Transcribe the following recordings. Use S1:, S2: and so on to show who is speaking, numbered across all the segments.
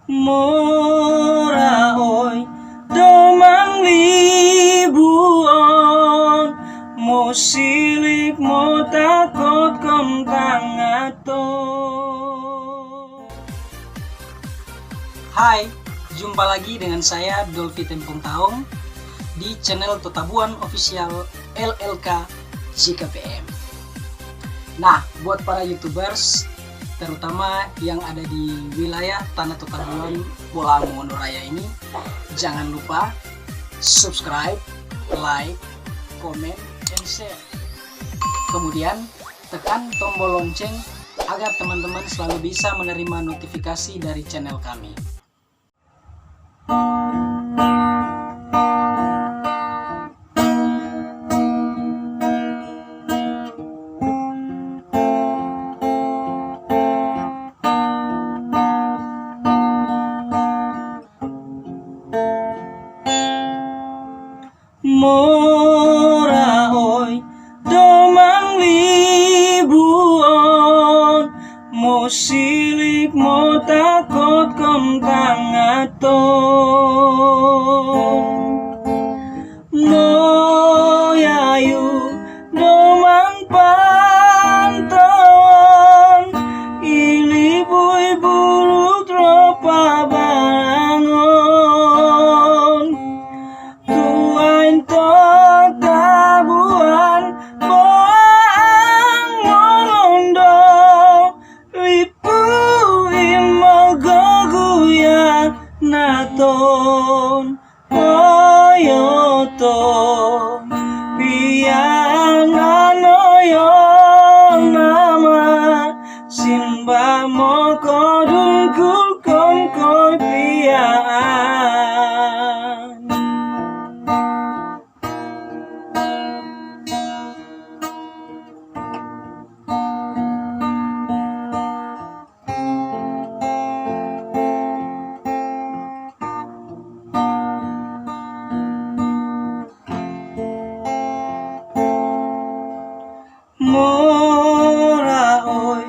S1: Mora oi domang libuon mo silik mo takot kong tangato. Hai, jumpa lagi dengan saya Dolfi Tempung Taong di channel Totabuan Official LLK JKPM. Nah, buat para YouTubers terutama yang ada di wilayah Tanah Totabuan, Pulau Monoraya ini, jangan lupa subscribe, like, komen, dan share. Kemudian tekan tombol lonceng agar teman-teman selalu bisa menerima notifikasi dari channel kami. Mora oi domang libuon mo silik mo takot kong tangaton. Mo yayu domang pantauan ilibui bulu tropa barangon. Tuain Totabuan boang molondo lipuin mogoguya naton oyoto pian anoyo nama simba moko dungkul kongkoy pian. Mora oi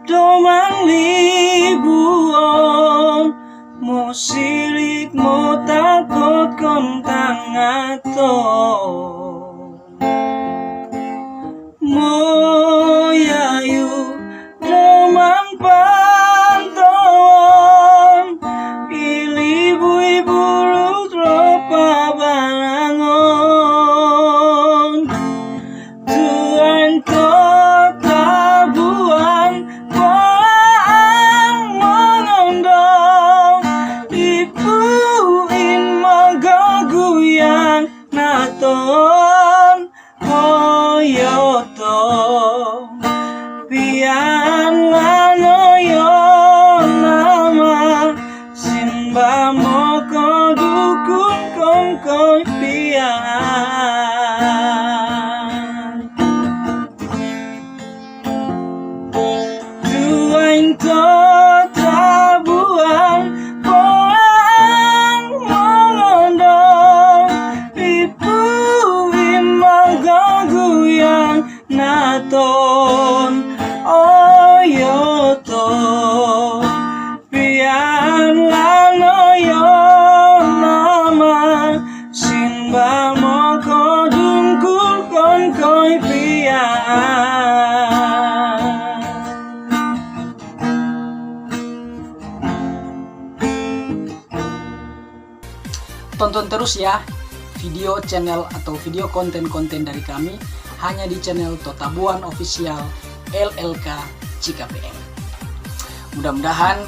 S1: domang libuon mo silik mo takot kong tangaton. Mo yayu domang pantauan ilibui bulu tropa barangon. Tuan Totabuan boang molondo lipuin mogoguyang naton oyoto pian lanoyo nama simba moko dukun kongkoy pian. Tuain Totabuan boang molondo lipuin mogoguyang naton oyoto pian lanoyo nama simba moko dungkul kongkoy pian. Tonton terus ya video channel atau video konten-konten dari kami hanya di channel Totabuan Official LLK JKPM. Mudah-mudahan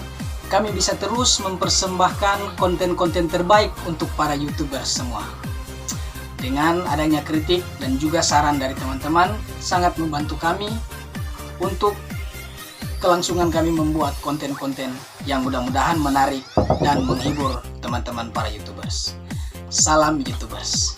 S1: kami bisa terus mempersembahkan konten-konten terbaik untuk para YouTubers semua. Dengan adanya kritik dan juga saran dari teman-teman sangat membantu kami untuk kelangsungan kami membuat konten-konten yang mudah-mudahan menarik dan menghibur teman-teman para YouTubers. Salam YouTubers.